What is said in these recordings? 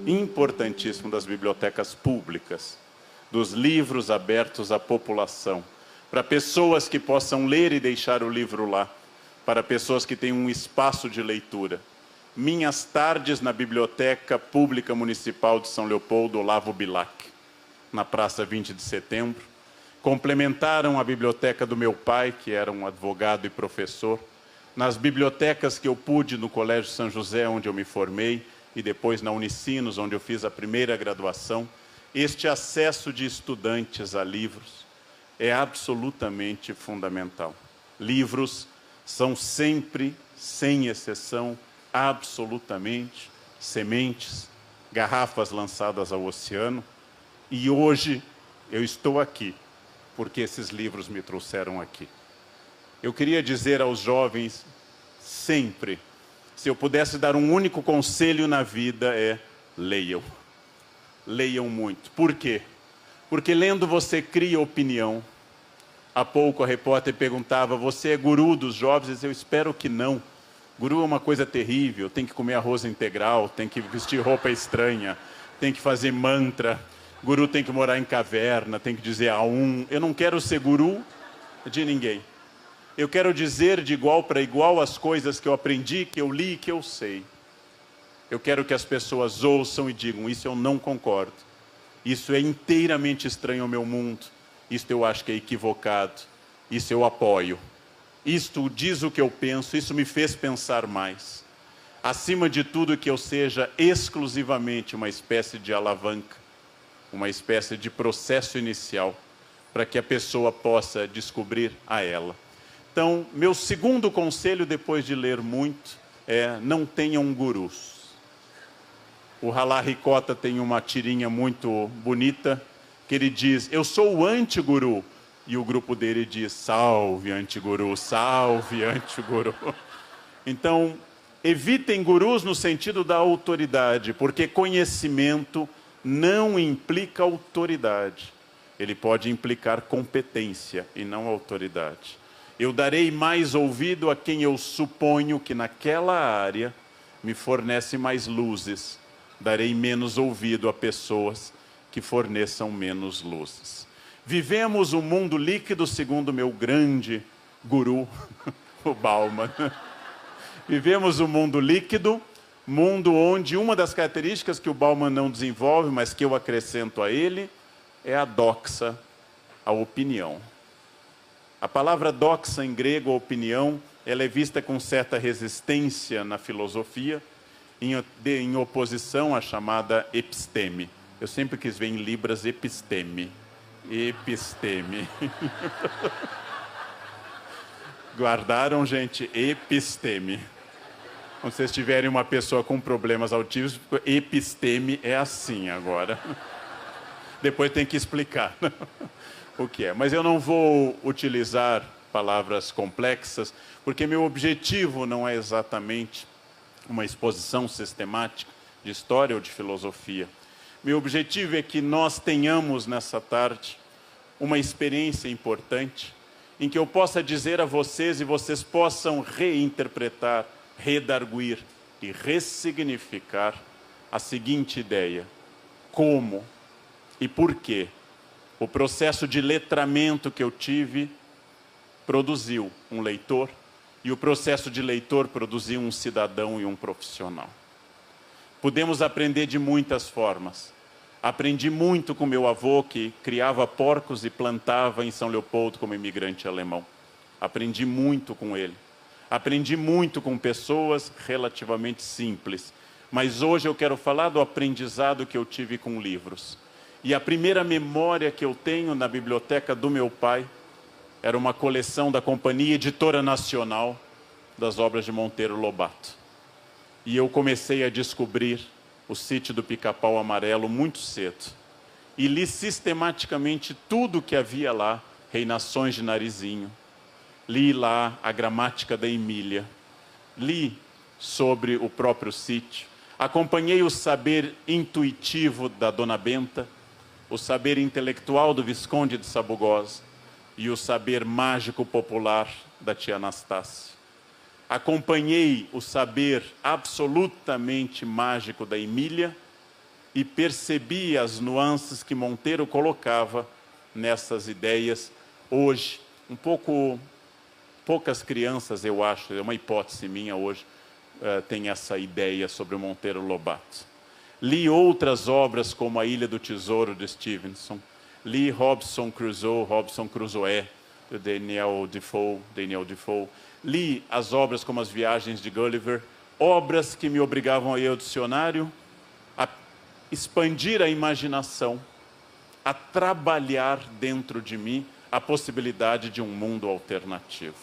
importantíssimo das bibliotecas públicas, dos livros abertos à população, para pessoas que possam ler e deixar o livro lá, para pessoas que têm um espaço de leitura. Minhas tardes na Biblioteca Pública Municipal de São Leopoldo, Olavo Bilac, na Praça 20 de Setembro, complementaram a biblioteca do meu pai, que era um advogado e professor, nas bibliotecas que eu pude no Colégio São José, onde eu me formei, e depois na Unicinos, onde eu fiz a primeira graduação. Este acesso de estudantes a livros é absolutamente fundamental. Livros são sempre, sem exceção, absolutamente sementes, garrafas lançadas ao oceano. E hoje eu estou aqui, porque esses livros me trouxeram aqui. Eu queria dizer aos jovens, sempre, se eu pudesse dar um único conselho na vida, é leiam. Leiam muito. Por quê? Porque lendo você cria opinião. Há pouco a repórter perguntava, você é guru dos jovens? Eu espero que não. Guru é uma coisa terrível, tem que comer arroz integral, tem que vestir roupa estranha, tem que fazer mantra, guru tem que morar em caverna, tem que dizer a um. Eu não quero ser guru de ninguém. Eu quero dizer de igual para igual as coisas que eu aprendi, que eu li, que eu sei. Eu quero que as pessoas ouçam e digam, isso eu não concordo. Isso é inteiramente estranho ao meu mundo. Isto eu acho que é equivocado. Isso eu apoio. Isto diz o que eu penso, isso me fez pensar mais. Acima de tudo, que eu seja exclusivamente uma espécie de alavanca, uma espécie de processo inicial, para que a pessoa possa descobrir a ela. Então, meu segundo conselho, depois de ler muito, é não tenham gurus. O Ralá Ricota tem uma tirinha muito bonita, que ele diz, eu sou o anti-guru. E o grupo dele diz, salve anti-guru, salve anti-guru. Então, evitem gurus no sentido da autoridade, porque conhecimento não implica autoridade. Ele pode implicar competência e não autoridade. Eu darei mais ouvido a quem eu suponho que naquela área me fornece mais luzes. Darei menos ouvido a pessoas que forneçam menos luzes. Vivemos um mundo líquido, segundo meu grande guru, o Bauman. Vivemos um mundo líquido, mundo onde uma das características que o Bauman não desenvolve, mas que eu acrescento a ele, é a doxa, a opinião. A palavra doxa em grego, opinião, ela é vista com certa resistência na filosofia, em oposição à chamada episteme. Eu sempre quis ver em Libras episteme. Episteme. Guardaram, gente? Episteme. Quando vocês tiverem uma pessoa com problemas autistas, episteme é assim agora. Depois tem que explicar o que é. Mas eu não vou utilizar palavras complexas, porque meu objetivo não é exatamente uma exposição sistemática de história ou de filosofia. Meu objetivo é que nós tenhamos nessa tarde uma experiência importante, em que eu possa dizer a vocês e vocês possam reinterpretar, redarguir e ressignificar a seguinte ideia: como e por que o processo de letramento que eu tive produziu um leitor, e o processo de leitor produziu um cidadão e um profissional. Podemos aprender de muitas formas. Aprendi muito com meu avô, que criava porcos e plantava em São Leopoldo como imigrante alemão. Aprendi muito com ele. Aprendi muito com pessoas relativamente simples. Mas hoje eu quero falar do aprendizado que eu tive com livros. E a primeira memória que eu tenho na biblioteca do meu pai era uma coleção da Companhia Editora Nacional das obras de Monteiro Lobato. E eu comecei a descobrir o Sítio do Pica-Pau Amarelo muito cedo. E li sistematicamente tudo que havia lá, Reinações de Narizinho. Li lá a gramática da Emília. Li sobre o próprio sítio. Acompanhei o saber intuitivo da Dona Benta, o saber intelectual do Visconde de Sabugosa e o saber mágico popular da tia Anastácia. acompanhei o saber absolutamente mágico da Emília e percebi as nuances que Monteiro colocava nessas ideias. Hoje, poucas crianças, eu acho, é uma hipótese minha hoje, tem essa ideia sobre o Monteiro Lobato. Li outras obras como A Ilha do Tesouro, de Stevenson. Li Robinson Crusoe, de Daniel Defoe. Li as obras como As Viagens de Gulliver, obras que me obrigavam a ir ao dicionário, a expandir a imaginação, a trabalhar dentro de mim a possibilidade de um mundo alternativo.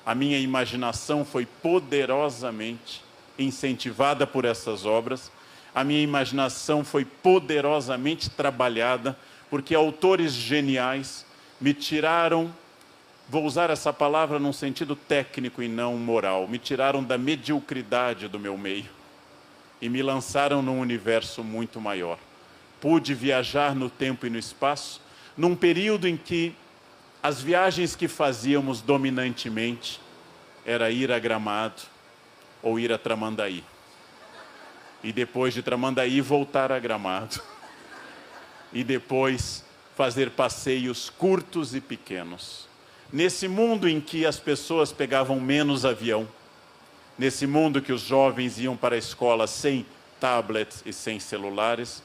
A minha imaginação foi poderosamente incentivada por essas obras, a minha imaginação foi poderosamente trabalhada, porque autores geniais me tiraram, vou usar essa palavra num sentido técnico e não moral, me tiraram da mediocridade do meu meio e me lançaram num universo muito maior. Pude viajar no tempo e no espaço, num período em que as viagens que fazíamos dominantemente era ir a Gramado ou ir a Tramandaí. E depois de Tramandaí voltar a Gramado. E depois fazer passeios curtos e pequenos. Nesse mundo em que as pessoas pegavam menos avião, nesse mundo que os jovens iam para a escola sem tablets e sem celulares,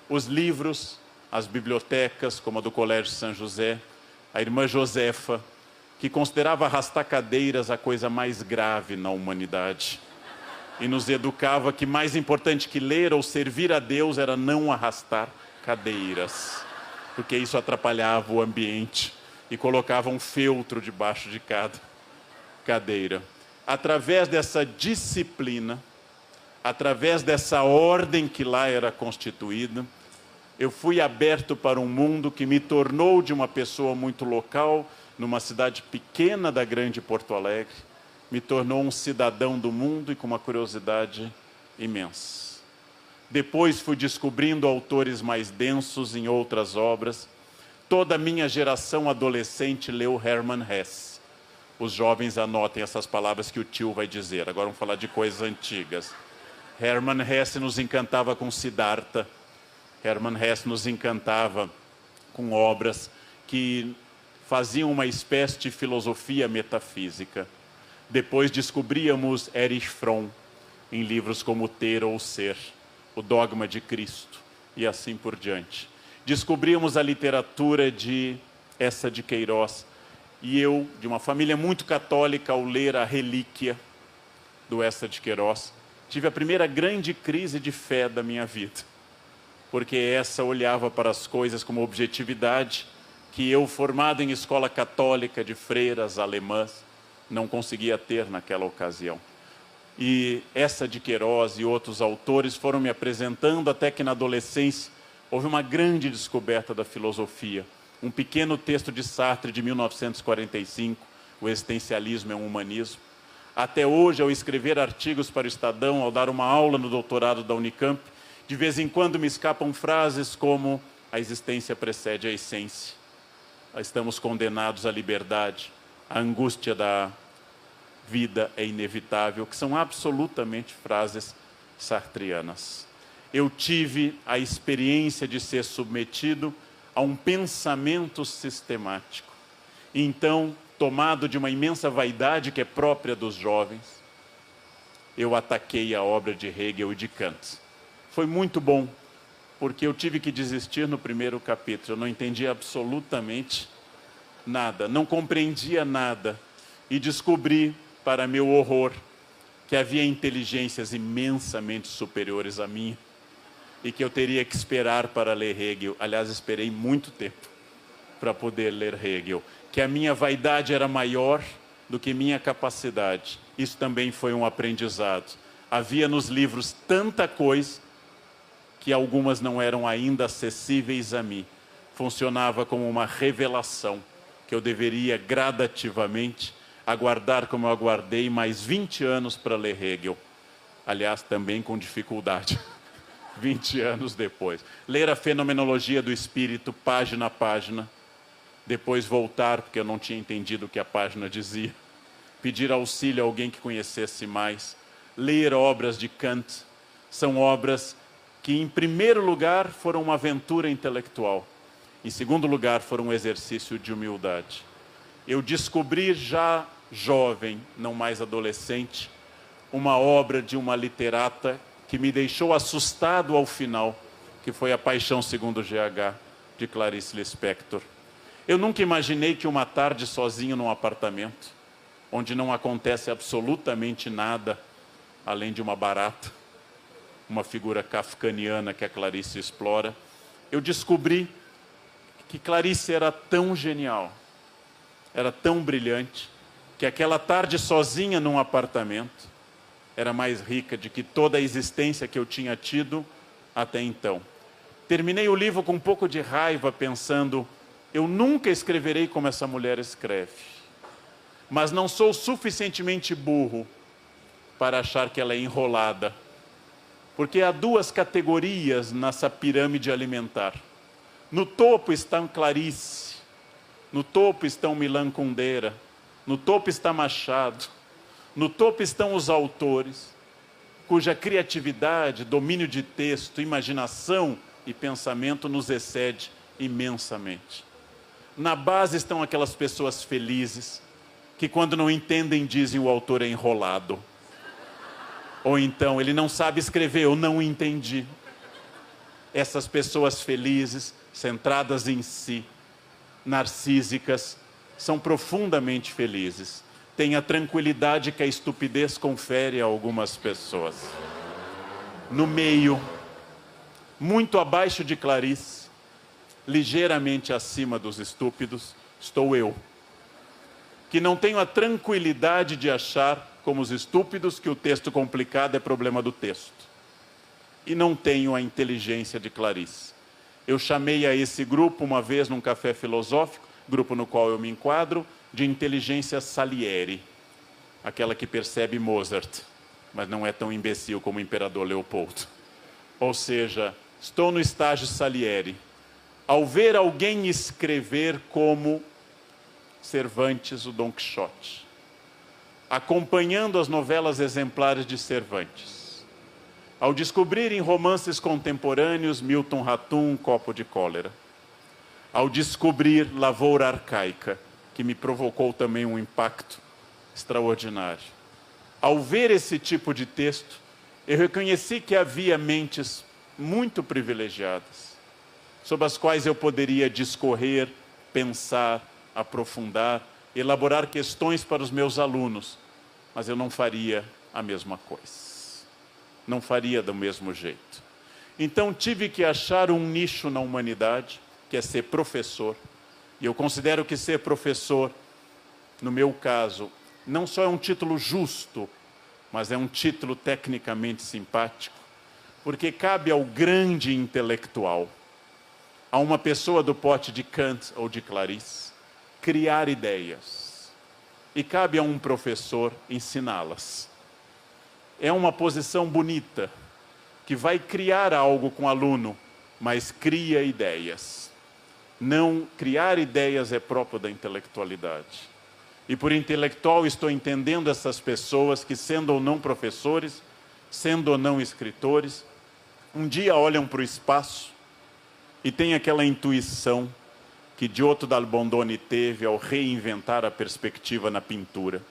os livros, as bibliotecas, como a do Colégio São José, a irmã Josefa, que considerava arrastar cadeiras a coisa mais grave na humanidade, e nos educava que mais importante que ler ou servir a Deus era não arrastar cadeiras, porque isso atrapalhava o ambiente e colocava um feltro debaixo de cada cadeira. Através dessa disciplina, através dessa ordem que lá era constituída, eu fui aberto para um mundo que me tornou de uma pessoa muito local, numa cidade pequena da grande Porto Alegre, me tornou um cidadão do mundo e com uma curiosidade imensa. Depois fui descobrindo autores mais densos em outras obras. Toda a minha geração adolescente leu Hermann Hesse. Os jovens anotem essas palavras que o tio vai dizer. Agora vamos falar de coisas antigas. Hermann Hesse nos encantava com Siddhartha. Hermann Hesse nos encantava com obras que faziam uma espécie de filosofia metafísica. Depois descobríamos Erich Fromm em livros como Ter ou Ser, O Dogma de Cristo e assim por diante. Descobrimos a literatura de Eça de Queiroz e eu, de uma família muito católica, ao ler A Relíquia do Eça de Queiroz, tive a primeira grande crise de fé da minha vida, porque essa olhava para as coisas com uma objetividade que eu, formado em escola católica de freiras alemãs, não conseguia ter naquela ocasião. E Eça de Queiroz e outros autores foram me apresentando até que na adolescência houve uma grande descoberta da filosofia. Um pequeno texto de Sartre de 1945, O Existencialismo é um Humanismo. Até hoje, ao escrever artigos para o Estadão, ao dar uma aula no doutorado da Unicamp, de vez em quando me escapam frases como a existência precede a essência, estamos condenados à liberdade, a angústia da vida é inevitável, que são absolutamente frases sartrianas. Eu tive a experiência de ser submetido a um pensamento sistemático. E então, tomado de uma imensa vaidade que é própria dos jovens, eu ataquei a obra de Hegel e de Kant. Foi muito bom, porque eu tive que desistir no primeiro capítulo. Eu não entendia absolutamente nada, não compreendia nada. E descobri, para meu horror, que havia inteligências imensamente superiores à minha e que eu teria que esperar para ler Hegel. Aliás, esperei muito tempo para poder ler Hegel. Que a minha vaidade era maior do que minha capacidade. Isso também foi um aprendizado. Havia nos livros tanta coisa que algumas não eram ainda acessíveis a mim. Funcionava como uma revelação que eu deveria gradativamente aguardar, como eu aguardei mais 20 anos para ler Hegel. Aliás, também com dificuldade, 20 anos depois. Ler a Fenomenologia do Espírito, página a página, depois voltar, porque eu não tinha entendido o que a página dizia, pedir auxílio a alguém que conhecesse mais, ler obras de Kant. São obras que, em primeiro lugar, foram uma aventura intelectual. Em segundo lugar, foram um exercício de humildade. Eu descobri já jovem, não mais adolescente, uma obra de uma literata que me deixou assustado ao final, que foi A Paixão Segundo GH, de Clarice Lispector. Eu nunca imaginei que uma tarde sozinho num apartamento, onde não acontece absolutamente nada, além de uma barata, uma figura kafkaniana que a Clarice explora, eu descobri que Clarice era tão genial, era tão brilhante, que aquela tarde sozinha num apartamento era mais rica do que toda a existência que eu tinha tido até então. Terminei o livro com um pouco de raiva, pensando, eu nunca escreverei como essa mulher escreve, mas não sou suficientemente burro para achar que ela é enrolada, porque há duas categorias nessa pirâmide alimentar. No topo está Clarice, no topo estão Milan Kundera, no topo está Machado, no topo estão os autores, cuja criatividade, domínio de texto, imaginação e pensamento nos excede imensamente. Na base estão aquelas pessoas felizes, que quando não entendem dizem o autor é enrolado. Ou então, ele não sabe escrever, eu não entendi. Essas pessoas felizes, centradas em si, narcísicas, são profundamente felizes. Têm a tranquilidade que a estupidez confere a algumas pessoas. No meio, muito abaixo de Clarice, ligeiramente acima dos estúpidos, estou eu, que não tenho a tranquilidade de achar, como os estúpidos, que o texto complicado é problema do texto. E não tenho a inteligência de Clarice. Eu chamei a esse grupo, uma vez num café filosófico, grupo no qual eu me enquadro, de inteligência Salieri, aquela que percebe Mozart, mas não é tão imbecil como o imperador Leopoldo. Ou seja, estou no estágio Salieri. Ao ver alguém escrever como Cervantes, o Dom Quixote, acompanhando as novelas exemplares de Cervantes, ao descobrir em romances contemporâneos Milton Ratum, Copo de Cólera, ao descobrir Lavoura Arcaica, que me provocou também um impacto extraordinário. Ao ver esse tipo de texto, eu reconheci que havia mentes muito privilegiadas, sobre as quais eu poderia discorrer, pensar, aprofundar, elaborar questões para os meus alunos, mas eu não faria a mesma coisa. Não faria do mesmo jeito. Então tive que achar um nicho na humanidade, que é ser professor. E eu considero que ser professor, no meu caso, não só é um título justo, mas é um título tecnicamente simpático, porque cabe ao grande intelectual, a uma pessoa do porte de Kant ou de Clarice, criar ideias. E cabe a um professor ensiná-las. É uma posição bonita, que vai criar algo com o aluno, mas cria ideias. Não criar ideias é próprio da intelectualidade. E por intelectual estou entendendo essas pessoas que, sendo ou não professores, sendo ou não escritores, um dia olham para o espaço e têm aquela intuição que Giotto d'Albondone teve ao reinventar a perspectiva na pintura.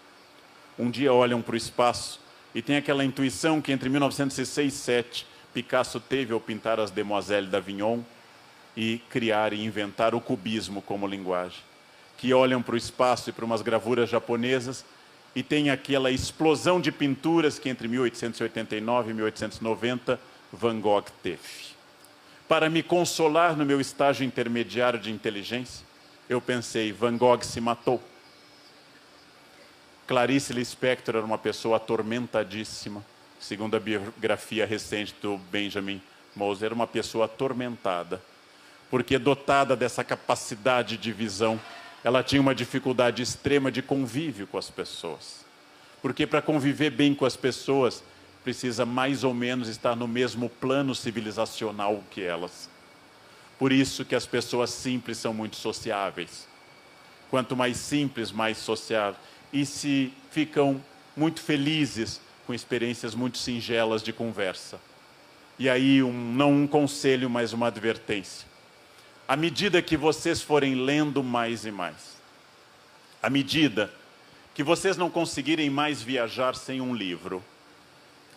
Um dia olham para o espaço e têm aquela intuição que entre 1906 e 1907 Picasso teve ao pintar as Demoiselles d'Avignon e criar e inventar o cubismo como linguagem. Que olham para o espaço e para umas gravuras japonesas e tem aquela explosão de pinturas que entre 1889 e 1890 Van Gogh teve. Para me consolar no meu estágio intermediário de inteligência, eu pensei, Van Gogh se matou. Clarice Lispector era uma pessoa atormentadíssima, segundo a biografia recente do Benjamin Moser, era uma pessoa atormentada, porque dotada dessa capacidade de visão, ela tinha uma dificuldade extrema de convívio com as pessoas. Porque para conviver bem com as pessoas, precisa mais ou menos estar no mesmo plano civilizacional que elas. Por isso que as pessoas simples são muito sociáveis. Quanto mais simples, mais sociável. e se ficam muito felizes com experiências muito singelas de conversa. E aí, não um conselho, mas uma advertência. À medida que vocês forem lendo mais e mais, à medida que vocês não conseguirem mais viajar sem um livro,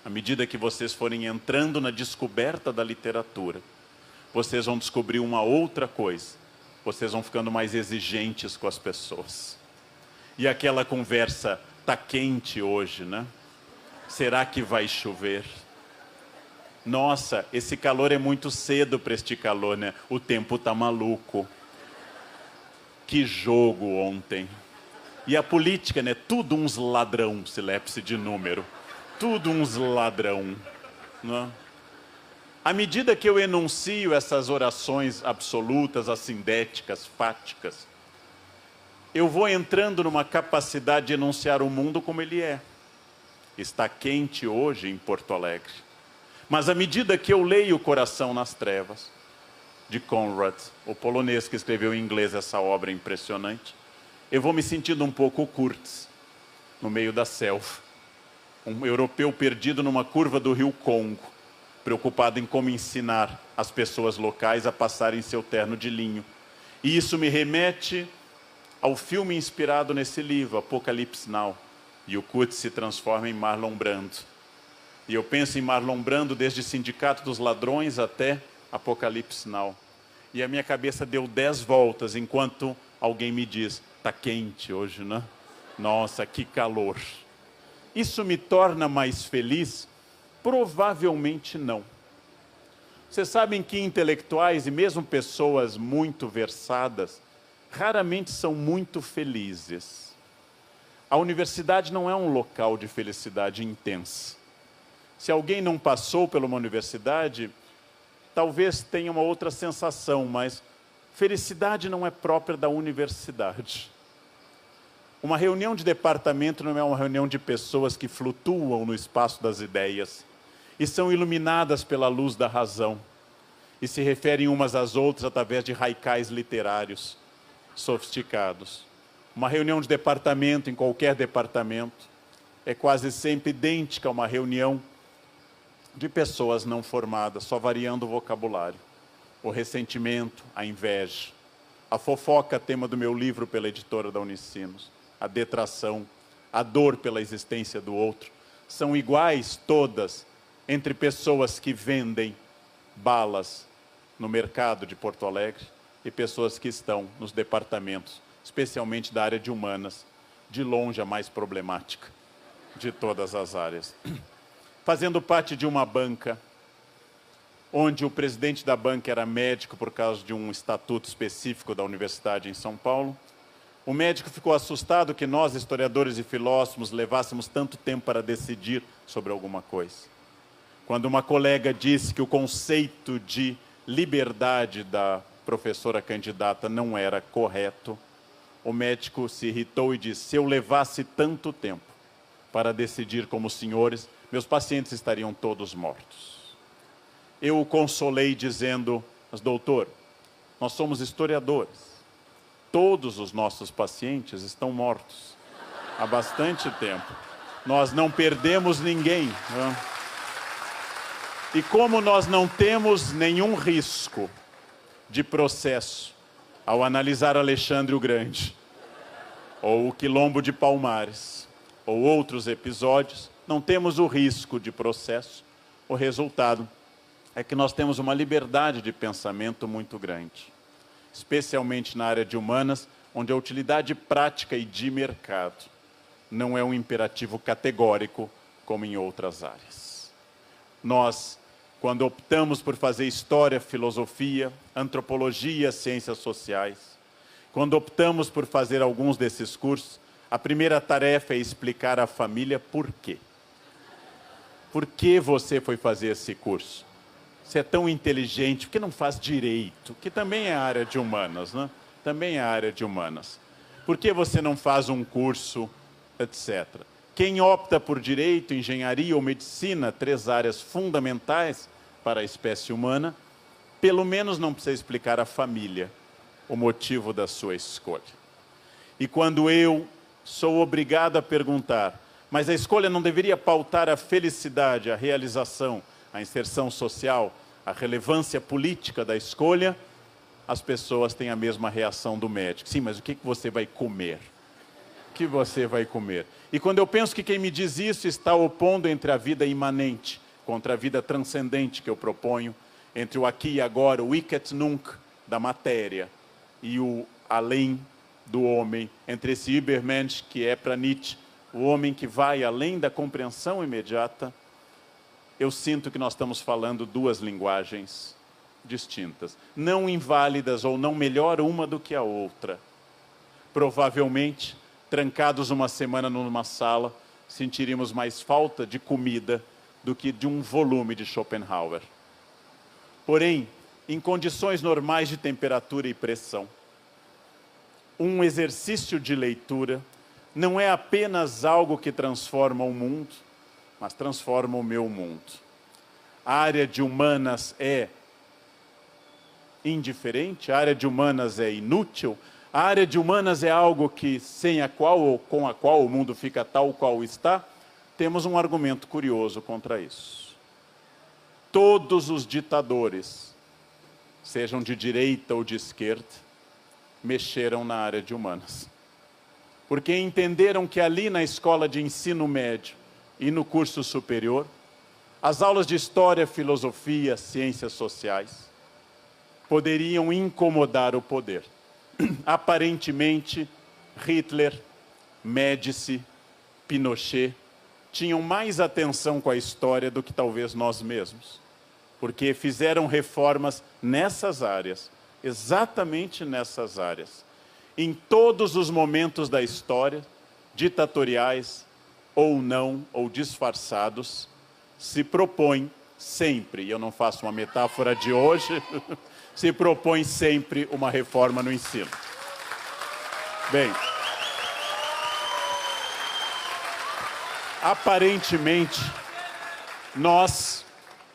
à medida que vocês forem entrando na descoberta da literatura, vocês vão descobrir uma outra coisa. Vocês vão ficando mais exigentes com as pessoas. E aquela conversa, tá quente hoje, né? Será que vai chover? Nossa, esse calor é muito cedo para este calor, né? O tempo tá maluco. Que jogo ontem. E a política, né? Tudo uns ladrão, sílabus de número. Tudo uns ladrão, né? À medida que eu enuncio essas orações absolutas, assindéticas, fáticas, eu vou entrando numa capacidade de enunciar o mundo como ele é. Está quente hoje em Porto Alegre. Mas à medida que eu leio O Coração nas Trevas, de Conrad, o polonês que escreveu em inglês essa obra impressionante, eu vou me sentindo um pouco Kurtz, no meio da selva. Um europeu perdido numa curva do rio Congo, preocupado em como ensinar as pessoas locais a passarem seu terno de linho. E isso me remete ao filme inspirado nesse livro, Apocalipse Now. E o Kurtz se transforma em Marlon Brando. E eu penso em Marlon Brando desde Sindicato dos Ladrões até Apocalipse Now. E a minha cabeça deu 10 voltas enquanto alguém me diz, tá quente hoje, né? Nossa, que calor. Isso me torna mais feliz? Provavelmente não. Vocês sabem que intelectuais e mesmo pessoas muito versadas raramente são muito felizes. A universidade não é um local de felicidade intensa. Se alguém não passou por uma universidade, talvez tenha uma outra sensação, mas felicidade não é própria da universidade. Uma reunião de departamento não é uma reunião de pessoas que flutuam no espaço das ideias e são iluminadas pela luz da razão e se referem umas às outras através de raicais literários sofisticados. Uma reunião de departamento, em qualquer departamento, é quase sempre idêntica a uma reunião de pessoas não formadas, só variando o vocabulário. O ressentimento, a inveja, a fofoca, tema do meu livro pela editora da Unicinos, a detração, a dor pela existência do outro, são iguais todas entre pessoas que vendem balas no mercado de Porto Alegre e pessoas que estão nos departamentos, especialmente da área de humanas, de longe a mais problemática de todas as áreas. Fazendo parte de uma banca, onde o presidente da banca era médico por causa de um estatuto específico da universidade em São Paulo, o médico ficou assustado que nós, historiadores e filósofos, levássemos tanto tempo para decidir sobre alguma coisa. Quando uma colega disse que o conceito de liberdade da professora candidata não era correto, o médico se irritou e disse, se eu levasse tanto tempo para decidir como os senhores, meus pacientes estariam todos mortos. Eu o consolei dizendo, mas doutor, nós somos historiadores. Todos os nossos pacientes estão mortos há bastante tempo. Nós não perdemos ninguém, né? E como nós não temos nenhum risco de processo ao analisar Alexandre o Grande, ou o Quilombo de Palmares, ou outros episódios, não temos o risco de processo. O resultado é que nós temos uma liberdade de pensamento muito grande, especialmente na área de humanas, onde a utilidade prática e de mercado não é um imperativo categórico como em outras áreas. Nós, quando optamos por fazer história, filosofia, antropologia, ciências sociais, quando optamos por fazer alguns desses cursos, a primeira tarefa é explicar à família por quê. Por que você foi fazer esse curso? Você é tão inteligente, por que não faz direito? Que também é área de humanas, né? Também é área de humanas. Por que você não faz um curso, etc. Quem opta por direito, engenharia ou medicina, 3 áreas fundamentais para a espécie humana, pelo menos não precisa explicar à família o motivo da sua escolha. E quando eu sou obrigado a perguntar, mas a escolha não deveria pautar a felicidade, a realização, a inserção social, a relevância política da escolha? As pessoas têm a mesma reação do médico. Sim, mas o que você vai comer? O que você vai comer? E quando eu penso que quem me diz isso está opondo entre a vida imanente contra a vida transcendente que eu proponho, entre o aqui e agora, o ich et nunc da matéria e o além do homem, entre esse Übermensch que é para Nietzsche, o homem que vai além da compreensão imediata, eu sinto que nós estamos falando duas linguagens distintas, não inválidas ou não melhor uma do que a outra. Provavelmente, trancados uma semana numa sala, sentiríamos mais falta de comida do que de um volume de Schopenhauer. Porém, em condições normais de temperatura e pressão, um exercício de leitura não é apenas algo que transforma o mundo, mas transforma o meu mundo. A área de humanas é indiferente, a área de humanas é inútil, a área de humanas é algo que sem a qual ou com a qual o mundo fica tal qual está. Temos um argumento curioso contra isso. Todos os ditadores, sejam de direita ou de esquerda, mexeram na área de humanas. Porque entenderam que ali na escola de ensino médio e no curso superior, as aulas de história, filosofia, ciências sociais poderiam incomodar o poder. Aparentemente, Hitler, Médici, Pinochet tinham mais atenção com a história do que talvez nós mesmos, porque fizeram reformas nessas áreas, exatamente nessas áreas. Em todos os momentos da história, ditatoriais ou não, ou disfarçados, se propõe sempre, e eu não faço uma metáfora de hoje, se propõe sempre uma reforma no ensino. Bem, aparentemente, nós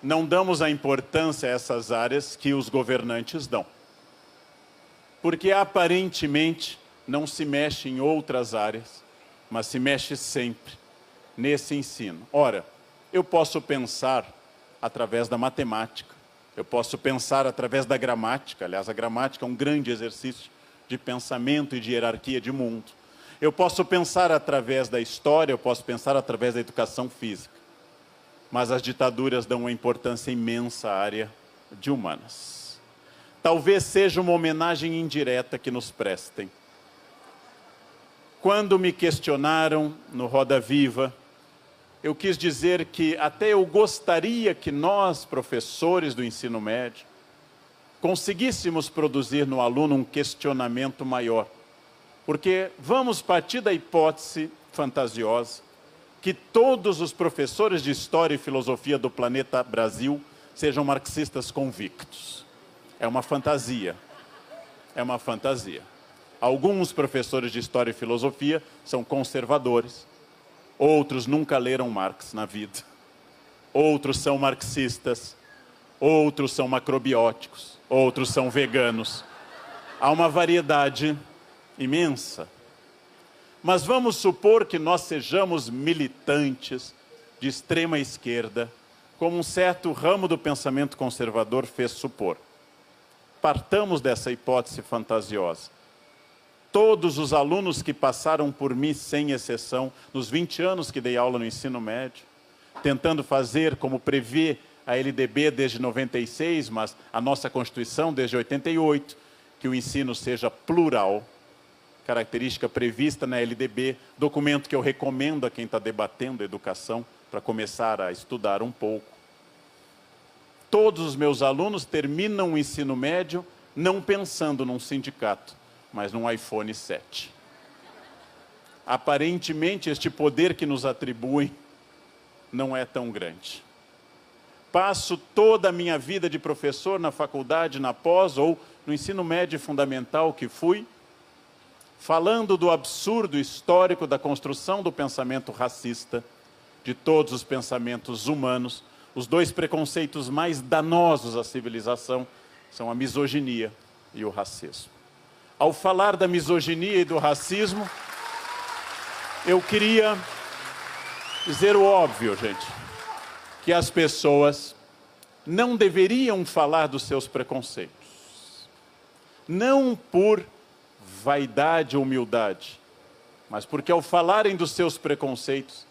não damos a importância a essas áreas que os governantes dão. Porque aparentemente não se mexe em outras áreas, mas se mexe sempre nesse ensino. Ora, eu posso pensar através da matemática, eu posso pensar através da gramática, aliás, a gramática é um grande exercício de pensamento e de hierarquia de mundo. Eu posso pensar através da história, eu posso pensar através da educação física. Mas as ditaduras dão uma importância imensa à área de humanas. Talvez seja uma homenagem indireta que nos prestem. Quando me questionaram no Roda Viva, eu quis dizer que até eu gostaria que nós, professores do ensino médio, conseguíssemos produzir no aluno um questionamento maior. Porque vamos partir da hipótese fantasiosa que todos os professores de História e Filosofia do planeta Brasil sejam marxistas convictos. É uma fantasia. É uma fantasia. Alguns professores de História e Filosofia são conservadores. Outros nunca leram Marx na vida. Outros são marxistas. Outros são macrobióticos. Outros são veganos. Há uma variedade imensa. Mas vamos supor que nós sejamos militantes de extrema esquerda, como um certo ramo do pensamento conservador fez supor. Partamos dessa hipótese fantasiosa. Todos os alunos que passaram por mim, sem exceção, nos 20 anos que dei aula no ensino médio, tentando fazer como prevê a LDB desde 96, mas a nossa Constituição desde 88, que o ensino seja plural, característica prevista na LDB, documento que eu recomendo a quem está debatendo educação, para começar a estudar um pouco. Todos os meus alunos terminam o ensino médio não pensando num sindicato, mas num iPhone 7. Aparentemente, este poder que nos atribuem não é tão grande. Passo toda a minha vida de professor na faculdade, na pós ou no ensino médio fundamental que fui, falando do absurdo histórico da construção do pensamento racista, de todos os pensamentos humanos. Os dois preconceitos mais danosos à civilização são a misoginia e o racismo. Ao falar da misoginia e do racismo, Eu queria dizer o óbvio, gente, que as pessoas não deveriam falar dos seus preconceitos. Não por vaidade ou humildade, mas porque ao falarem dos seus preconceitos,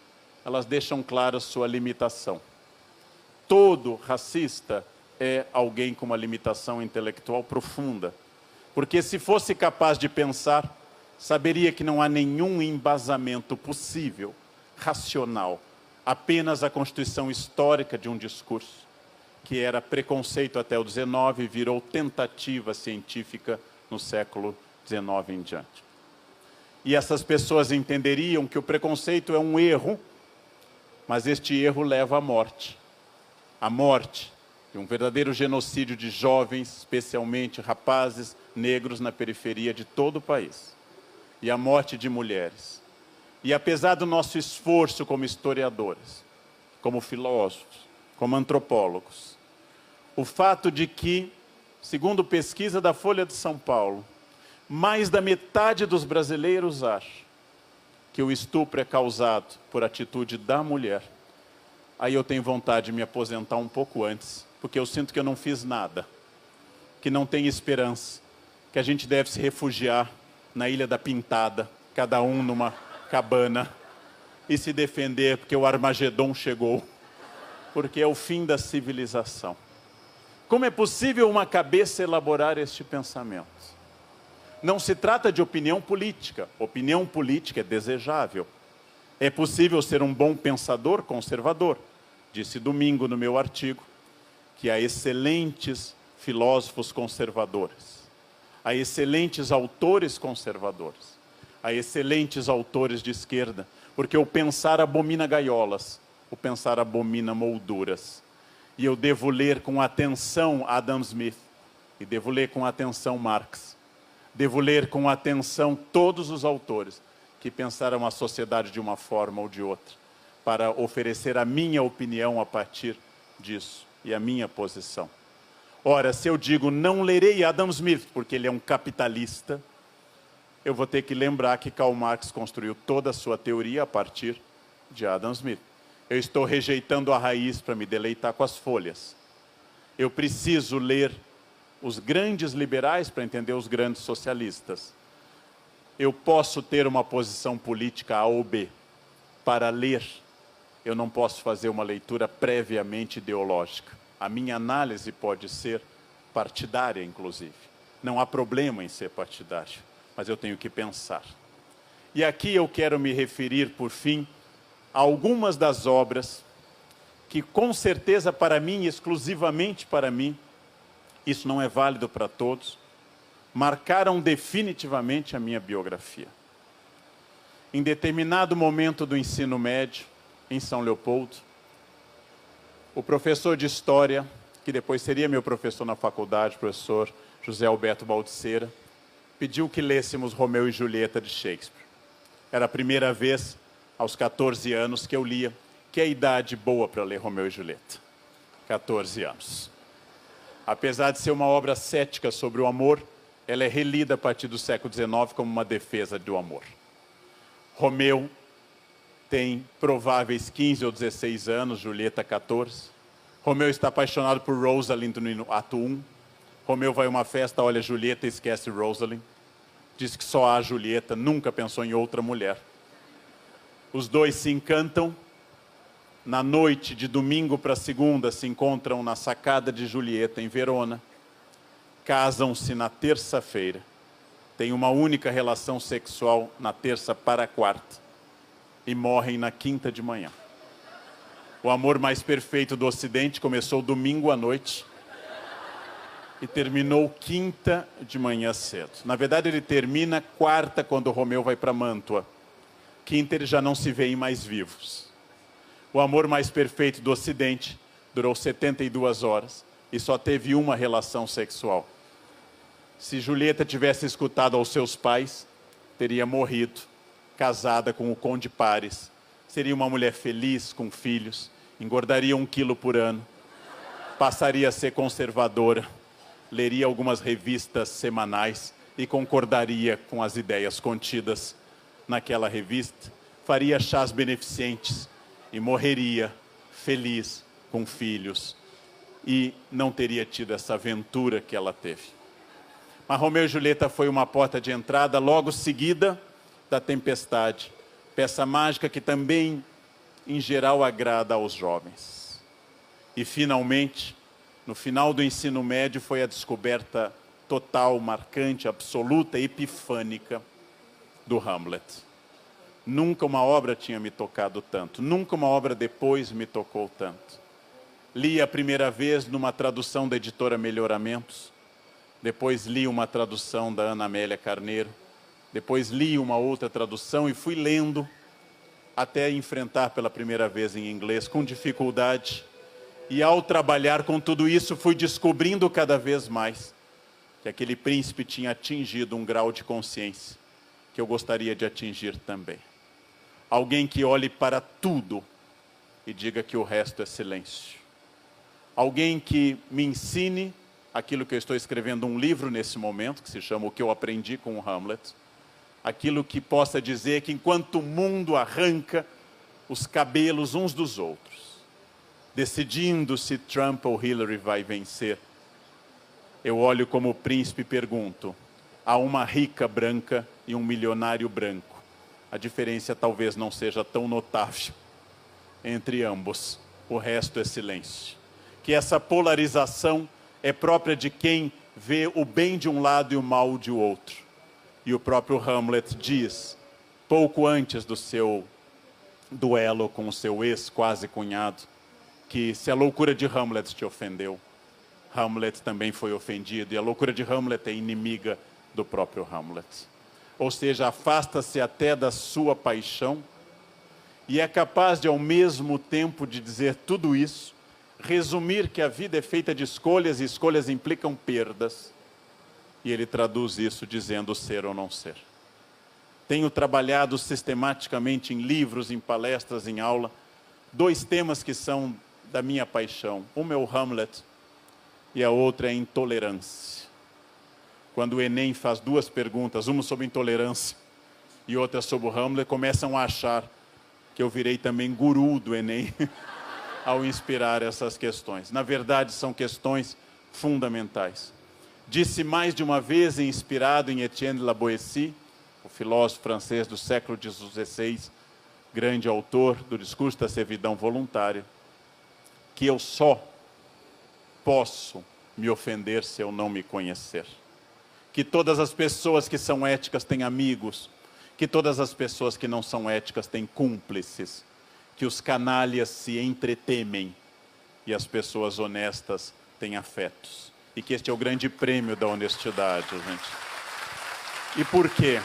elas deixam clara sua limitação. Todo racista é alguém com uma limitação intelectual profunda. Porque se fosse capaz de pensar, saberia que não há nenhum embasamento possível, racional, apenas a constituição histórica de um discurso, que era preconceito até o XIX e virou tentativa científica no século XIX em diante. E essas pessoas entenderiam que o preconceito é um erro, mas este erro leva à morte. A morte de um verdadeiro genocídio de jovens, especialmente rapazes negros na periferia de todo o país. E a morte de mulheres. E apesar do nosso esforço como historiadores, como filósofos, como antropólogos, o fato de que, segundo pesquisa da Folha de São Paulo, mais da metade dos brasileiros acha que o estupro é causado por atitude da mulher, aí eu tenho vontade de me aposentar um pouco antes, porque eu sinto que eu não fiz nada, que não tem esperança, que a gente deve se refugiar na Ilha da Pintada, cada um numa cabana, e se defender porque o Armagedon chegou, porque é o fim da civilização. Como é possível uma cabeça elaborar este pensamento? Não se trata de opinião política é desejável. É possível ser um bom pensador conservador. Disse domingo no meu artigo que há excelentes filósofos conservadores, há excelentes autores conservadores, há excelentes autores de esquerda, porque o pensar abomina gaiolas, o pensar abomina molduras. E eu devo ler com atenção Adam Smith, e devo ler com atenção Marx, devo ler com atenção todos os autores que pensaram a sociedade de uma forma ou de outra, para oferecer a minha opinião a partir disso, e a minha posição. Ora, se eu digo não lerei Adam Smith, porque ele é um capitalista, eu vou ter que lembrar que Karl Marx construiu toda a sua teoria a partir de Adam Smith. Eu estou rejeitando a raiz para me deleitar com as folhas. Eu preciso ler os grandes liberais para entender os grandes socialistas. Eu posso ter uma posição política A ou B. Para ler, eu não posso fazer uma leitura previamente ideológica. A minha análise pode ser partidária, inclusive. Não há problema em ser partidário, mas eu tenho que pensar. E aqui eu quero me referir, por fim, a algumas das obras que, com certeza para mim, exclusivamente para mim, isso não é válido para todos, marcaram definitivamente a minha biografia. Em determinado momento do ensino médio, em São Leopoldo, o professor de História, que depois seria meu professor na faculdade, professor José Alberto Baldiceira, pediu que lêssemos Romeu e Julieta de Shakespeare. Era a primeira vez, aos 14 anos, que eu lia, que é a idade boa para ler Romeu e Julieta. 14 anos. Apesar de ser uma obra cética sobre o amor, ela é relida a partir do século XIX como uma defesa do amor. Romeu tem prováveis 15 ou 16 anos, Julieta 14. Romeu está apaixonado por Rosalind no ato 1. Romeu vai a uma festa, olha Julieta e esquece Rosalind. Diz que só há Julieta, nunca pensou em outra mulher. Os dois se encantam. Na noite de domingo para segunda se encontram na sacada de Julieta, em Verona. Casam-se na terça-feira. Têm uma única relação sexual na terça para a quarta. E morrem na quinta de manhã. O amor mais perfeito do Ocidente começou domingo à noite e terminou quinta de manhã cedo. Na verdade, ele termina quarta, quando Romeu vai para Mântua. Quinta, eles já não se veem mais vivos. O amor mais perfeito do Ocidente durou 72 horas e só teve uma relação sexual. Se Julieta tivesse escutado aos seus pais, teria morrido, casada com o Conde Paris. Seria uma mulher feliz, com filhos, engordaria 1 quilo por ano, passaria a ser conservadora, leria algumas revistas semanais e concordaria com as ideias contidas naquela revista, faria chás beneficentes e morreria feliz com filhos e não teria tido essa aventura que ela teve. Mas Romeu e Julieta foi uma porta de entrada logo seguida da Tempestade, peça mágica que também, em geral, agrada aos jovens. E, finalmente, no final do ensino médio, foi a descoberta total, marcante, absoluta, epifânica do Hamlet. Nunca uma obra tinha me tocado tanto, nunca uma obra depois me tocou tanto. Li a primeira vez numa tradução da editora Melhoramentos, depois li uma tradução da Ana Amélia Carneiro, depois li uma outra tradução e fui lendo até enfrentar pela primeira vez em inglês com dificuldade. E ao trabalhar com tudo isso, fui descobrindo cada vez mais que aquele príncipe tinha atingido um grau de consciência que eu gostaria de atingir também. Alguém que olhe para tudo e diga que o resto é silêncio. Alguém que me ensine aquilo que eu estou escrevendo um livro nesse momento, que se chama O que eu aprendi com o Hamlet. Aquilo que possa dizer que enquanto o mundo arranca os cabelos uns dos outros, decidindo se Trump ou Hillary vai vencer, eu olho como príncipe e pergunto, há uma rica branca e um milionário branco. A diferença talvez não seja tão notável entre ambos. O resto é silêncio. Que essa polarização é própria de quem vê o bem de um lado e o mal de outro. E o próprio Hamlet diz, pouco antes do seu duelo com o seu ex-quase cunhado, que se a loucura de Hamlet te ofendeu, Hamlet também foi ofendido, e a loucura de Hamlet é inimiga do próprio Hamlet. Ou seja, afasta-se até da sua paixão e é capaz de, ao mesmo tempo de dizer tudo isso, resumir que a vida é feita de escolhas e escolhas implicam perdas. E ele traduz isso dizendo ser ou não ser. Tenho trabalhado sistematicamente em livros, em palestras, em aula, 2 temas que são da minha paixão. Uma é o Hamlet e a outra é a intolerância. Quando o Enem faz 2 perguntas, uma sobre intolerância e outra sobre o Hamlet, começam a achar que eu virei também guru do Enem ao inspirar essas questões. Na verdade, são questões fundamentais. Disse mais de uma vez, inspirado em Etienne de la Boétie, o filósofo francês do século XVI, grande autor do discurso da servidão voluntária, que eu só posso me ofender se eu não me conhecer. Que todas as pessoas que são éticas têm amigos, que todas as pessoas que não são éticas têm cúmplices, que os canalhas se entretemem e as pessoas honestas têm afetos. E que este é o grande prêmio da honestidade, gente. E por quê?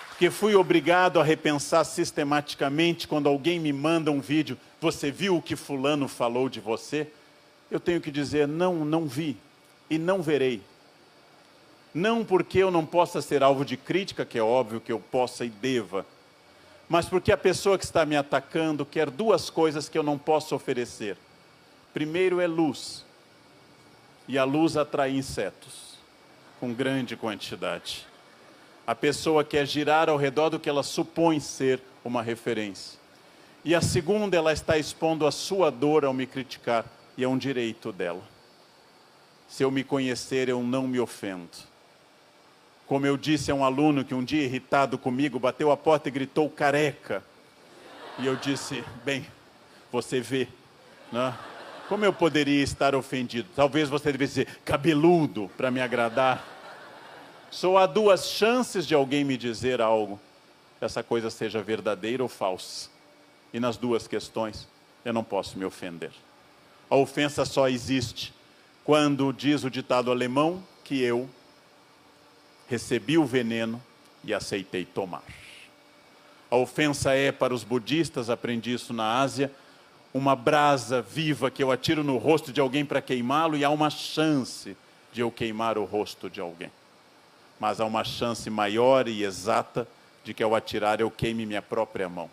Porque fui obrigado a repensar sistematicamente quando alguém me manda um vídeo, você viu o que fulano falou de você? Eu tenho que dizer, não, não vi. E não verei. Não porque eu não possa ser alvo de crítica, que é óbvio que eu possa e deva, mas porque a pessoa que está me atacando quer 2 coisas que eu não posso oferecer. Primeiro é luz, e a luz atrai insetos, com grande quantidade. A pessoa quer girar ao redor do que ela supõe ser uma referência. E a segunda, ela está expondo a sua dor ao me criticar, e é um direito dela. Se eu me conhecer, eu não me ofendo. Como eu disse a um aluno que um dia, irritado comigo, bateu a porta e gritou careca. E eu disse, bem, você vê, né? Como eu poderia estar ofendido? Talvez você devesse dizer cabeludo para me agradar. Só há 2 chances de alguém me dizer algo, essa coisa seja verdadeira ou falsa. E nas 2 questões, eu não posso me ofender. A ofensa só existe quando diz o ditado alemão que eu recebi o veneno e aceitei tomar. A ofensa é, para os budistas, aprendi isso na Ásia, uma brasa viva que eu atiro no rosto de alguém para queimá-lo e há uma chance de eu queimar o rosto de alguém. Mas há uma chance maior e exata de que ao atirar eu queime minha própria mão.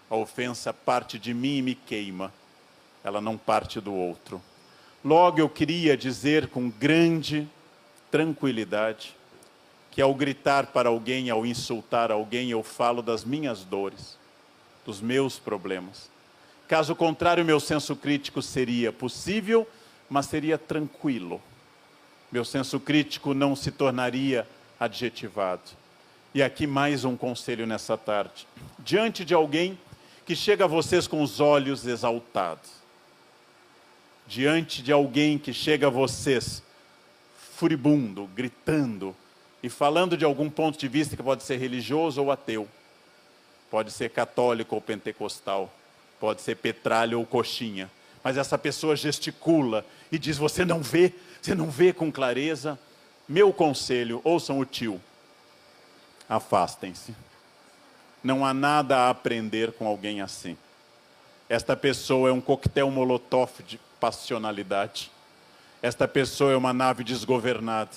A ofensa parte de mim e me queima, ela não parte do outro. Logo eu queria dizer com grande tranquilidade que ao gritar para alguém, ao insultar alguém, eu falo das minhas dores, dos meus problemas. Caso contrário, meu senso crítico seria possível, mas seria tranquilo. Meu senso crítico não se tornaria adjetivado. E aqui mais um conselho nessa tarde. Diante de alguém que chega a vocês com os olhos exaltados, diante de alguém que chega a vocês furibundo, gritando e falando de algum ponto de vista que pode ser religioso ou ateu, pode ser católico ou pentecostal, pode ser petralha ou coxinha, mas essa pessoa gesticula e diz: você não vê com clareza. Meu conselho, ouçam o tio, afastem-se. Não há nada a aprender com alguém assim. Esta pessoa é um coquetel molotov de passionalidade. Esta pessoa é uma nave desgovernada.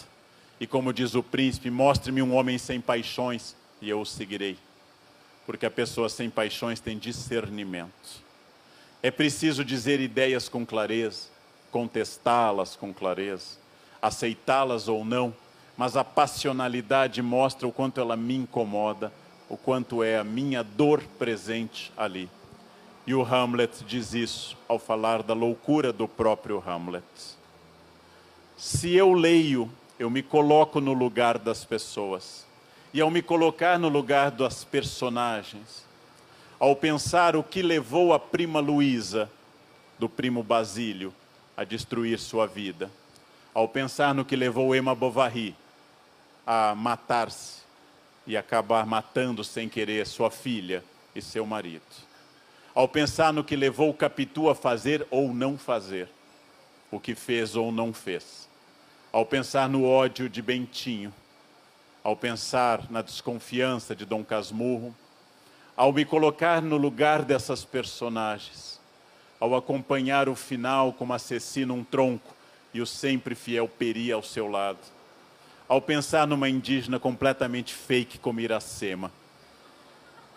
E como diz o príncipe, mostre-me um homem sem paixões e eu o seguirei. Porque a pessoa sem paixões tem discernimento. É preciso dizer ideias com clareza, contestá-las com clareza, aceitá-las ou não, mas a passionalidade mostra o quanto ela me incomoda, o quanto é a minha dor presente ali. E o Hamlet diz isso ao falar da loucura do próprio Hamlet. Se eu leio, eu me coloco no lugar das pessoas. E ao me colocar no lugar das personagens, ao pensar o que levou a prima Luísa, do primo Basílio, a destruir sua vida, ao pensar no que levou Emma Bovary a matar-se e acabar matando sem querer sua filha e seu marido, ao pensar no que levou Capitu a fazer ou não fazer, o que fez ou não fez, ao pensar no ódio de Bentinho, ao pensar na desconfiança de Dom Casmurro, ao me colocar no lugar dessas personagens, ao acompanhar o final como assassina um tronco e o sempre fiel Peri ao seu lado, ao pensar numa indígena completamente fake como Iracema,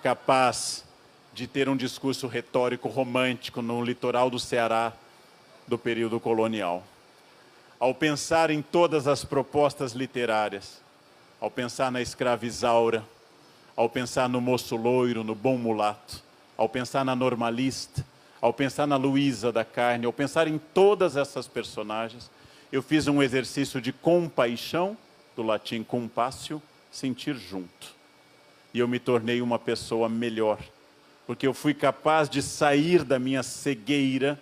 capaz de ter um discurso retórico romântico no litoral do Ceará do período colonial, ao pensar em todas as propostas literárias, ao pensar na escrava Isaura, ao pensar no moço loiro, no bom mulato, ao pensar na normalista, ao pensar na Luísa da Carne, ao pensar em todas essas personagens, eu fiz um exercício de compaixão, do latim compassio, sentir junto. E eu me tornei uma pessoa melhor, porque eu fui capaz de sair da minha cegueira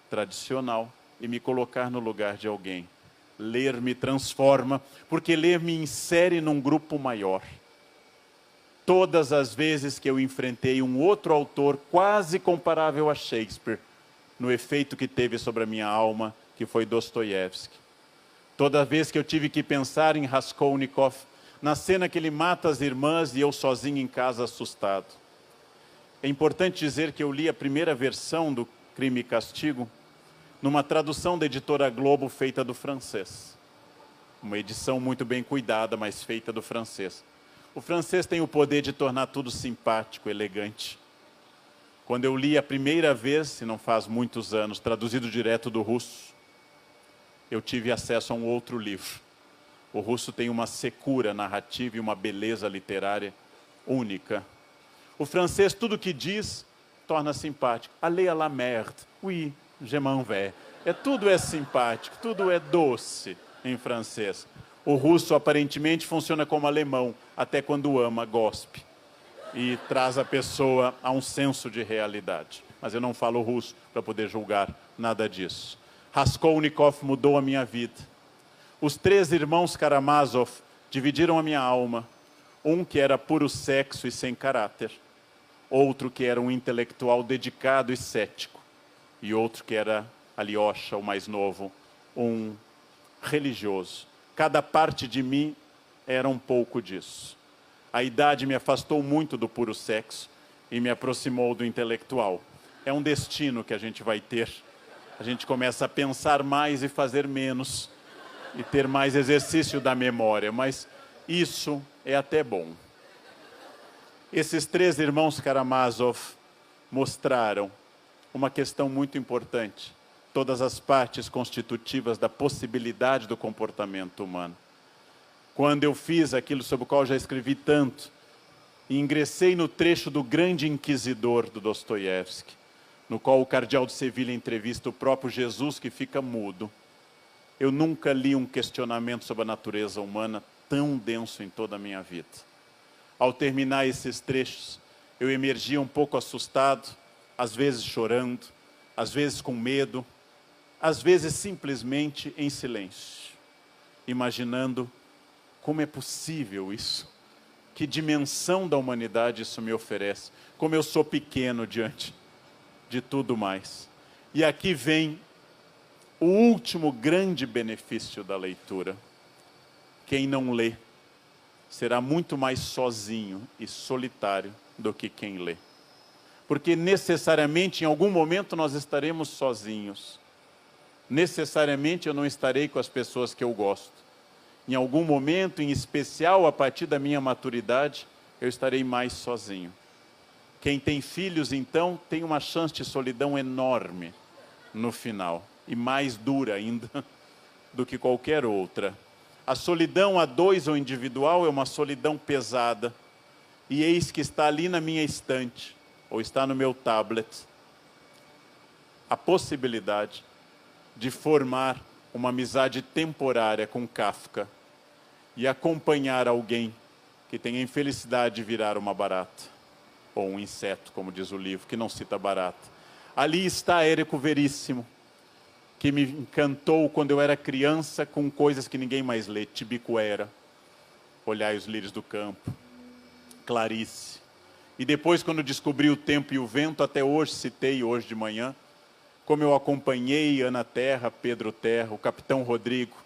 tradicional e me colocar no lugar de alguém. Ler me transforma, porque ler me insere num grupo maior. Todas as vezes que eu enfrentei um outro autor quase comparável a Shakespeare, no efeito que teve sobre a minha alma, que foi Dostoiévski. Toda vez que eu tive que pensar em Raskolnikov, na cena que ele mata as irmãs e eu sozinho em casa assustado. É importante dizer que eu li a primeira versão do Crime e Castigo numa tradução da editora Globo feita do francês. Uma edição muito bem cuidada, mas feita do francês. O francês tem o poder de tornar tudo simpático, elegante. Quando eu li a primeira vez, se não faz muitos anos, traduzido direto do russo, eu tive acesso a um outro livro. O russo tem uma secura narrativa e uma beleza literária única. O francês, tudo que diz, torna simpático. Allez à la merde, oui, je m'en vais. Tudo é simpático, tudo é doce em francês. O russo aparentemente funciona como alemão, até quando ama, gospe. E traz a pessoa a um senso de realidade. Mas eu não falo russo para poder julgar nada disso. Raskolnikov mudou a minha vida. Os 3 irmãos Karamazov dividiram a minha alma. Um que era puro sexo e sem caráter. Outro que era um intelectual dedicado e cético. E outro que era Alyosha, o mais novo, um religioso. Cada parte de mim era um pouco disso. A idade me afastou muito do puro sexo e me aproximou do intelectual. É um destino que a gente vai ter. A gente começa a pensar mais e fazer menos, e ter mais exercício da memória, mas isso é até bom. Esses 3 irmãos Karamazov mostraram uma questão muito importante, todas as partes constitutivas da possibilidade do comportamento humano. quando eu fiz aquilo sobre o qual já escrevi tanto, e ingressei no trecho do Grande Inquisidor, do Dostoiévski, no qual o cardeal de Sevilha entrevista o próprio Jesus, que fica mudo. Eu nunca li um questionamento sobre a natureza humana tão denso em toda a minha vida. Ao terminar esses trechos, eu emergia um pouco assustado, às vezes chorando, às vezes com medo, às vezes simplesmente em silêncio, imaginando como é possível isso, que dimensão da humanidade isso me oferece, como eu sou pequeno diante de tudo mais. E aqui vem o último grande benefício da leitura. Quem não lê será muito mais sozinho e solitário do que quem lê. Porque necessariamente em algum momento nós estaremos sozinhos. Necessariamente eu não estarei com as pessoas que eu gosto. Em algum momento, em especial a partir da minha maturidade, eu estarei mais sozinho. Quem tem filhos, então, tem uma chance de solidão enorme no final. E mais dura ainda do que qualquer outra. A solidão a dois ou individual é uma solidão pesada. E eis que está ali na minha estante, ou está no meu tablet, a possibilidade de formar uma amizade temporária com Kafka e acompanhar alguém que tem a infelicidade de virar uma barata, ou um inseto, como diz o livro, que não cita barata. Ali está Érico Veríssimo, que me encantou quando eu era criança com coisas que ninguém mais lê. Tibicuera, Olhai os Lírios do Campo, Clarice. E depois, quando descobri O Tempo e o Vento, até hoje, citei hoje de manhã, como eu acompanhei Ana Terra, Pedro Terra, o Capitão Rodrigo,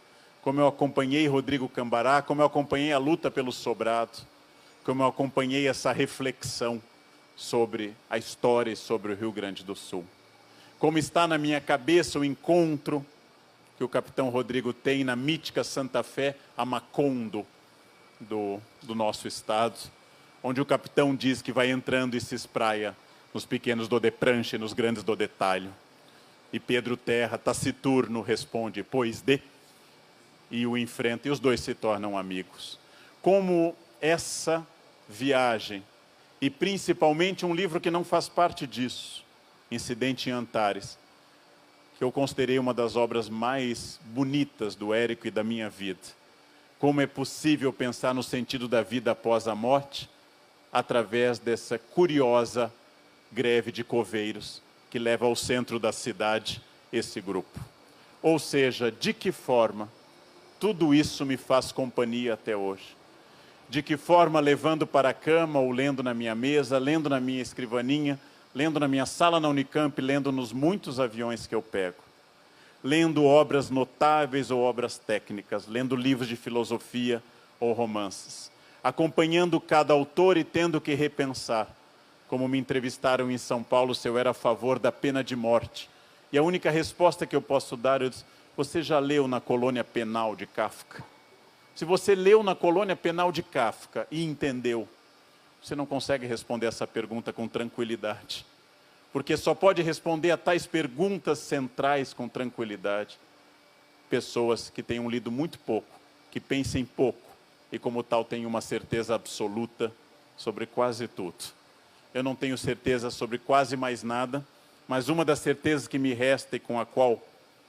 como eu acompanhei Rodrigo Cambará, como eu acompanhei a luta pelo sobrado, como eu acompanhei essa reflexão sobre a história e sobre o Rio Grande do Sul. Como está na minha cabeça o encontro que o Capitão Rodrigo tem na mítica Santa Fé, a Macondo do nosso estado, onde o capitão diz que vai entrando e se espraia nos pequenos do de prancha e nos grandes do detalhe. E Pedro Terra, taciturno, responde, pois de, e o enfrenta, e os dois se tornam amigos. Como essa viagem, e principalmente um livro que não faz parte disso, Incidente em Antares, que eu considerei uma das obras mais bonitas do Érico e da minha vida. Como é possível pensar no sentido da vida após a morte, através dessa curiosa greve de coveiros, que leva ao centro da cidade esse grupo. Ou seja, de que forma tudo isso me faz companhia até hoje? De que forma, levando para a cama, ou lendo na minha mesa, lendo na minha escrivaninha, lendo na minha sala na Unicamp, lendo nos muitos aviões que eu pego, lendo obras notáveis ou obras técnicas, lendo livros de filosofia ou romances, acompanhando cada autor e tendo que repensar, como me entrevistaram em São Paulo, se eu era a favor da pena de morte. E a única resposta que eu posso dar, eu disse, você já leu na Colônia Penal de Kafka? Se você leu na Colônia Penal de Kafka e entendeu, você não consegue responder essa pergunta com tranquilidade. Porque só pode responder a tais perguntas centrais com tranquilidade pessoas que tenham lido muito pouco, que pensem pouco e como tal tenham uma certeza absoluta sobre quase tudo. Eu não tenho certeza sobre quase mais nada, mas uma das certezas que me resta e com a qual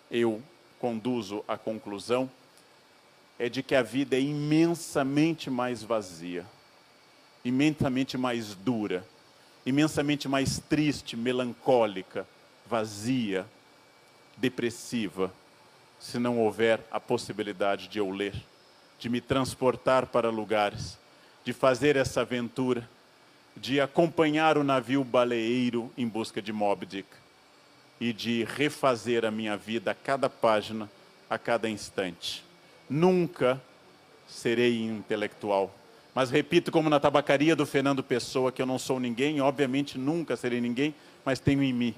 eu conduzo à conclusão é de que a vida é imensamente mais vazia, imensamente mais dura, imensamente mais triste, melancólica, vazia, depressiva, se não houver a possibilidade de eu ler, de me transportar para lugares, de fazer essa aventura, de acompanhar o navio baleeiro em busca de Moby Dick e de refazer a minha vida a cada página, a cada instante. Nunca serei intelectual, mas repito como na tabacaria do Fernando Pessoa, que eu não sou ninguém, obviamente nunca serei ninguém, mas tenho em mim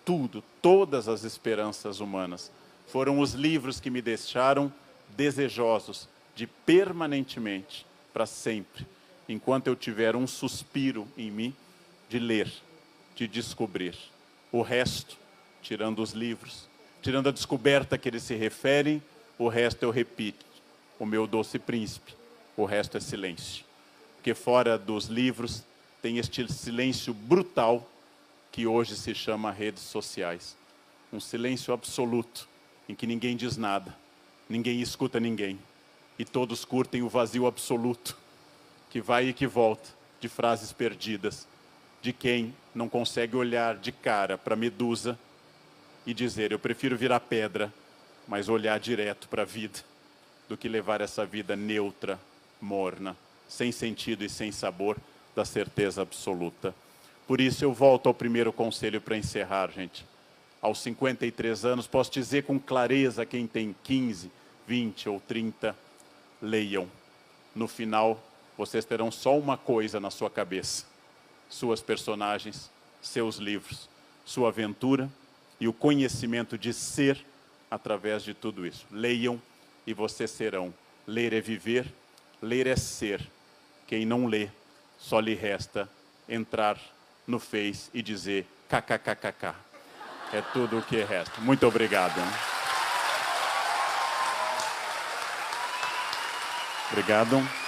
tudo, todas as esperanças humanas. Foram os livros que me deixaram desejosos de permanentemente, para sempre, enquanto eu tiver um suspiro em mim, de ler, de descobrir. O resto, tirando os livros, tirando a descoberta a que eles se referem, o resto eu repito. o meu doce príncipe, o resto é silêncio. Porque fora dos livros tem este silêncio brutal que hoje se chama redes sociais. Um silêncio absoluto, em que ninguém diz nada, ninguém escuta ninguém. E todos curtem o vazio absoluto, que vai e que volta, de frases perdidas, de quem não consegue olhar de cara para a medusa e dizer: eu prefiro virar pedra, mas olhar direto para a vida, do que levar essa vida neutra, morna, sem sentido e sem sabor, da certeza absoluta. Por isso eu volto ao primeiro conselho para encerrar, gente. Aos 53 anos, posso dizer com clareza, quem tem 15, 20 ou 30, leiam. No final, vocês terão só uma coisa na sua cabeça: suas personagens, seus livros, sua aventura e o conhecimento de ser através de tudo isso. Leiam e vocês serão. Ler é viver, ler é ser. Quem não lê, só lhe resta entrar no Face e dizer kkkk. É tudo o que resta. Muito obrigado. Obrigado.